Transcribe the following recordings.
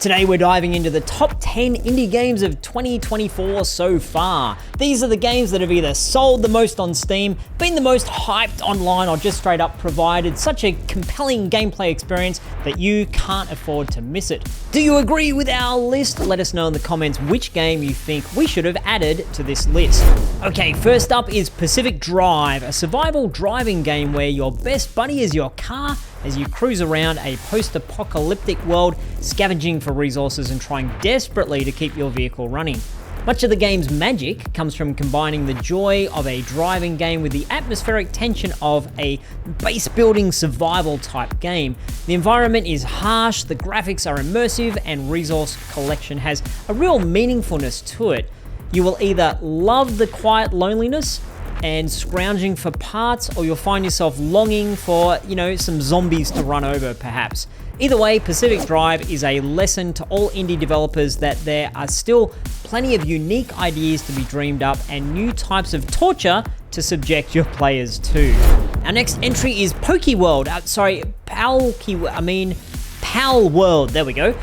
Today we're diving into the top 10 indie games of 2024 so far. These are the games that have either sold the most on Steam, been the most hyped online, or just straight up provided such a compelling gameplay experience that you can't afford to miss it. Do you agree with our list? Let us know in the comments which game you think we should have added to this list. Okay, first up is Pacific Drive, a survival driving game where your best buddy is your car as you cruise around a post-apocalyptic world, scavenging for resources and trying desperately to keep your vehicle running. Much of the game's magic comes from combining the joy of a driving game with the atmospheric tension of a base-building survival type game. The environment is harsh, the graphics are immersive, and resource collection has a real meaningfulness to it. You will either love the quiet loneliness and scrounging for parts, or you'll find yourself longing for, some zombies to run over perhaps. Either way, Pacific Drive is a lesson to all indie developers that there are still plenty of unique ideas to be dreamed up and new types of torture to subject your players to. Our next entry is Palworld, there we go.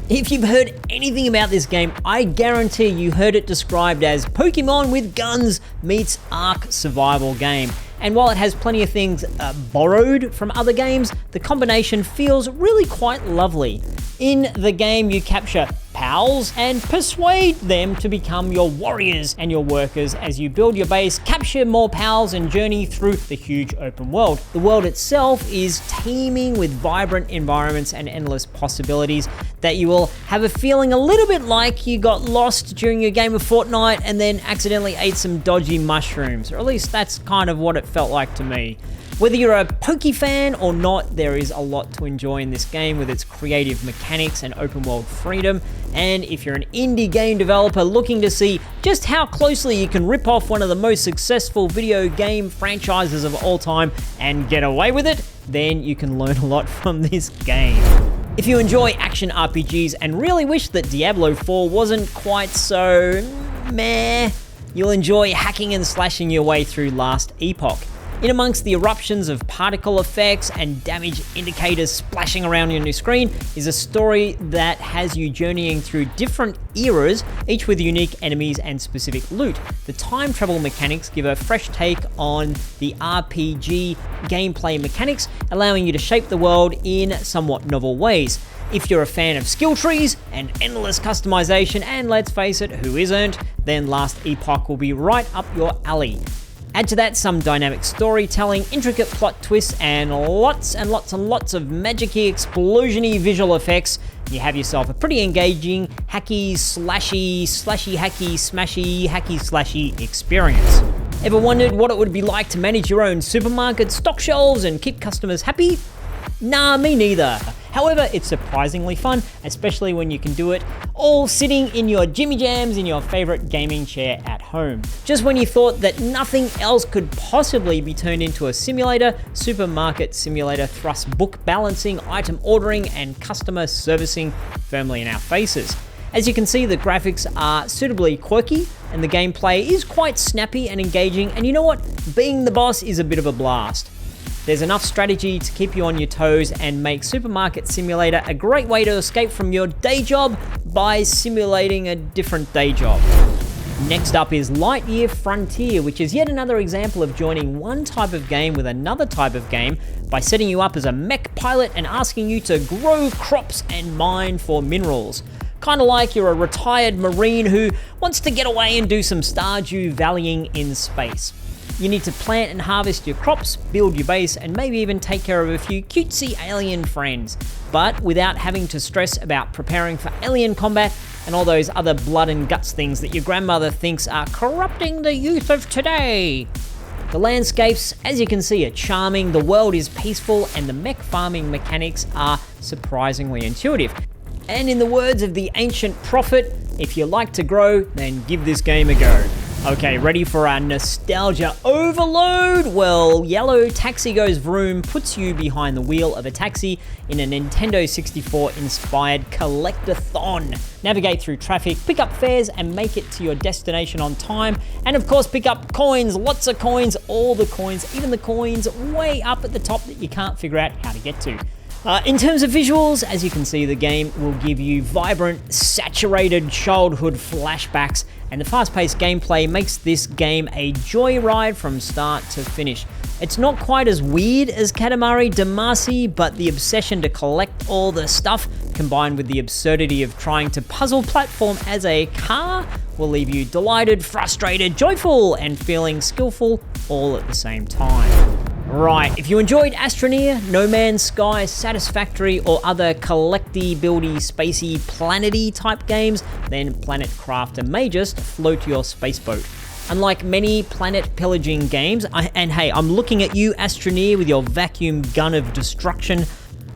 If you've heard anything about this game, I guarantee you heard it described as Pokemon with guns meets Ark survival game. And while it has plenty of things borrowed from other games, the combination feels really quite lovely. In the game, you capture pals and persuade them to become your warriors and your workers as you build your base, capture more pals, and journey through the huge open world. The world itself is teeming with vibrant environments and endless possibilities that you will have a feeling a little bit like you got lost during your game of Fortnite and then accidentally ate some dodgy mushrooms, or at least that's kind of what it felt like to me. Whether you're a Poke fan or not, there is a lot to enjoy in this game with its creative mechanics and open world freedom. And if you're an indie game developer looking to see just how closely you can rip off one of the most successful video game franchises of all time and get away with it, then you can learn a lot from this game. If you enjoy action RPGs and really wish that Diablo 4 wasn't quite so meh, you'll enjoy hacking and slashing your way through Last Epoch. In amongst the eruptions of particle effects and damage indicators splashing around on your screen is a story that has you journeying through different eras, each with unique enemies and specific loot. The time travel mechanics give a fresh take on the RPG gameplay mechanics, allowing you to shape the world in somewhat novel ways. If you're a fan of skill trees and endless customization, and let's face it, who isn't, then Last Epoch will be right up your alley. Add to that some dynamic storytelling, intricate plot twists, and lots of magic-y, explosion-y visual effects. You have yourself a pretty engaging, hacky, slashy, hacky, smashy, hacky, slashy experience. Ever wondered what it would be like to manage your own supermarket stock shelves and keep customers happy? Nah, me neither. However, it's surprisingly fun, especially when you can do it all sitting in your Jimmy Jams in your favorite gaming chair at home. Just when you thought that nothing else could possibly be turned into a simulator, Supermarket Simulator thrusts book balancing, item ordering, and customer servicing firmly in our faces. As you can see, the graphics are suitably quirky, and the gameplay is quite snappy and engaging, and you know what? Being the boss is a bit of a blast. There's enough strategy to keep you on your toes and make Supermarket Simulator a great way to escape from your day job by simulating a different day job. Next up is Lightyear Frontier, which is yet another example of joining one type of game with another type of game by setting you up as a mech pilot and asking you to grow crops and mine for minerals. Kind of like you're a retired Marine who wants to get away and do some Stardew Valleying in space. You need to plant and harvest your crops, build your base, and maybe even take care of a few cutesy alien friends, but without having to stress about preparing for alien combat and all those other blood and guts things that your grandmother thinks are corrupting the youth of today. The landscapes, as you can see, are charming, the world is peaceful, and the mech farming mechanics are surprisingly intuitive. And in the words of the ancient prophet, if you like to grow, then give this game a go. Okay, ready for our nostalgia overload? Well, Yellow Taxi Goes Vroom puts you behind the wheel of a taxi in a Nintendo 64-inspired collectathon. Navigate through traffic, pick up fares, and make it to your destination on time. And of course, pick up coins, lots of coins, all the coins, even the coins way up at the top that you can't figure out how to get to. In terms of visuals, as you can see, the game will give you vibrant, saturated childhood flashbacks, and the fast-paced gameplay makes this game a joyride from start to finish. It's not quite as weird as Katamari Damacy, but the obsession to collect all the stuff, combined with the absurdity of trying to puzzle platform as a car, will leave you delighted, frustrated, joyful, and feeling skillful all at the same time. Right, if you enjoyed Astroneer, No Man's Sky, Satisfactory, or other collecty, buildy, spacey, planety type games, then Planet Crafter may just float your spaceboat. Unlike many planet pillaging games, and hey, I'm looking at you, Astroneer, with your vacuum gun of destruction,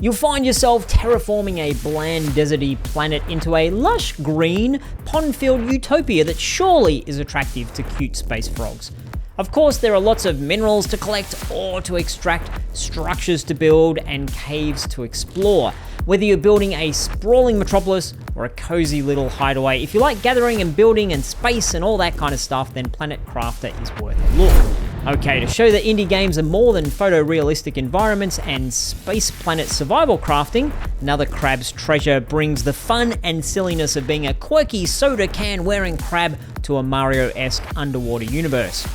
you'll find yourself terraforming a bland, deserty planet into a lush, green, pond-filled utopia that surely is attractive to cute space frogs. Of course, there are lots of minerals to collect, ore to extract, structures to build, and caves to explore. Whether you're building a sprawling metropolis or a cozy little hideaway, if you like gathering and building and space and all that kind of stuff, then Planet Crafter is worth a look. Okay, to show that indie games are more than photorealistic environments and space planet survival crafting, Another Crab's Treasure brings the fun and silliness of being a quirky soda can wearing crab to a Mario-esque underwater universe.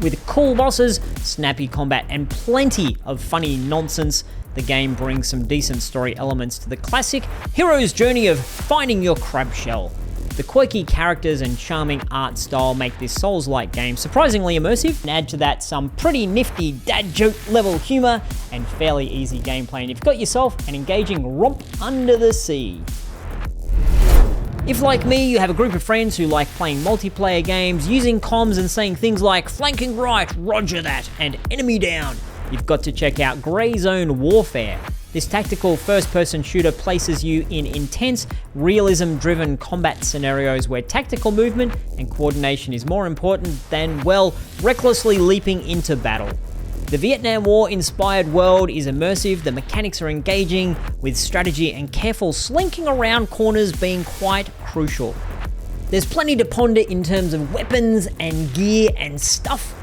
With cool bosses, snappy combat, and plenty of funny nonsense, the game brings some decent story elements to the classic hero's journey of finding your crab shell. The quirky characters and charming art style make this Souls-like game surprisingly immersive, and add to that some pretty nifty dad joke level humor and fairly easy gameplay, and you've got yourself an engaging romp under the sea. If, like me, you have a group of friends who like playing multiplayer games, using comms and saying things like flanking right, roger that, and enemy down, you've got to check out Grey Zone Warfare. This tactical first-person shooter places you in intense, realism-driven combat scenarios where tactical movement and coordination is more important than, well, recklessly leaping into battle. The Vietnam War-inspired world is immersive, the mechanics are engaging, with strategy and careful slinking around corners being quite crucial. There's plenty to ponder in terms of weapons and gear and stuff,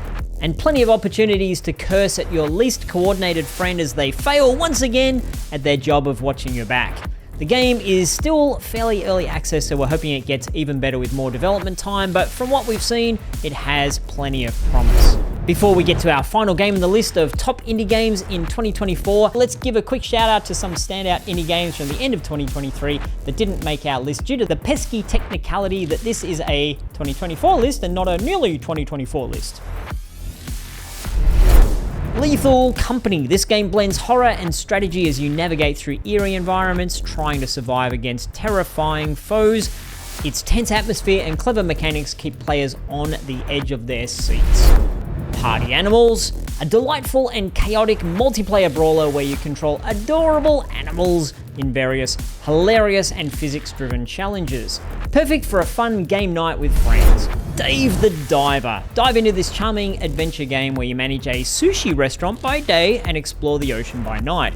and plenty of opportunities to curse at your least coordinated friend as they fail once again at their job of watching your back. The game is still fairly early access, so we're hoping it gets even better with more development time, but from what we've seen, it has plenty of promise. Before we get to our final game in the list of top indie games in 2024, let's give a quick shout out to some standout indie games from the end of 2023 that didn't make our list due to the pesky technicality that this is a 2024 list and not a nearly 2024 list. Lethal Company. This game blends horror and strategy as you navigate through eerie environments, trying to survive against terrifying foes. Its tense atmosphere and clever mechanics keep players on the edge of their seats. Party Animals, a delightful and chaotic multiplayer brawler where you control adorable animals in various hilarious and physics-driven challenges. Perfect for a fun game night with friends. Dave the Diver. Dive into this charming adventure game where you manage a sushi restaurant by day and explore the ocean by night.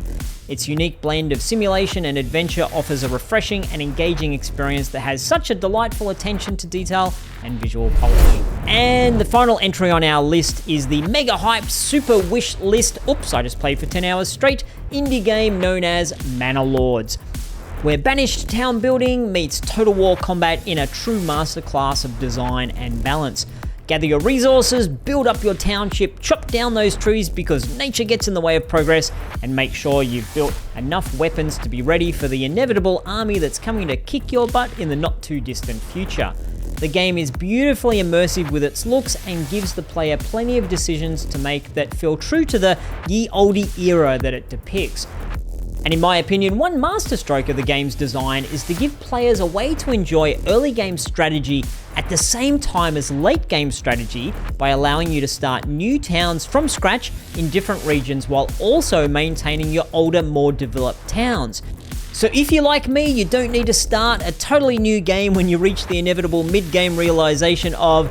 Its unique blend of simulation and adventure offers a refreshing and engaging experience that has such a delightful attention to detail and visual polish. And the final entry on our list is the mega hype super wish list, I just played for 10 hours straight, indie game known as Manor Lords, where banished town building meets total war combat in a true masterclass of design and balance. Gather your resources, build up your township, chop down those trees because nature gets in the way of progress, and make sure you've built enough weapons to be ready for the inevitable army that's coming to kick your butt in the not too distant future. The game is beautifully immersive with its looks and gives the player plenty of decisions to make that feel true to the ye olde era that it depicts. And in my opinion, one masterstroke of the game's design is to give players a way to enjoy early game strategy at the same time as late game strategy by allowing you to start new towns from scratch in different regions while also maintaining your older, more developed towns. So if you're like me, you don't need to start a totally new game when you reach the inevitable mid-game realization of,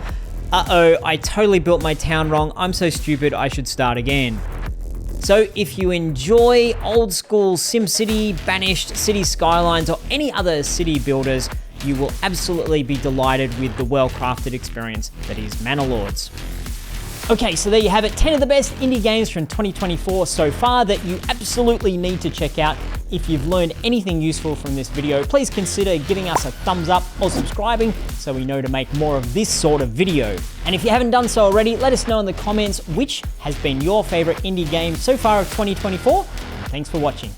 uh-oh, I totally built my town wrong, I'm so stupid, I should start again. So if you enjoy old school SimCity, Banished, City Skylines, or any other city builders, you will absolutely be delighted with the well-crafted experience that is Manor Lords. Okay, so there you have it, 10 of the best indie games from 2024 so far that you absolutely need to check out. If you've learned anything useful from this video, please consider giving us a thumbs up or subscribing so we know to make more of this sort of video. And if you haven't done so already, let us know in the comments which has been your favorite indie game so far of 2024. Thanks for watching.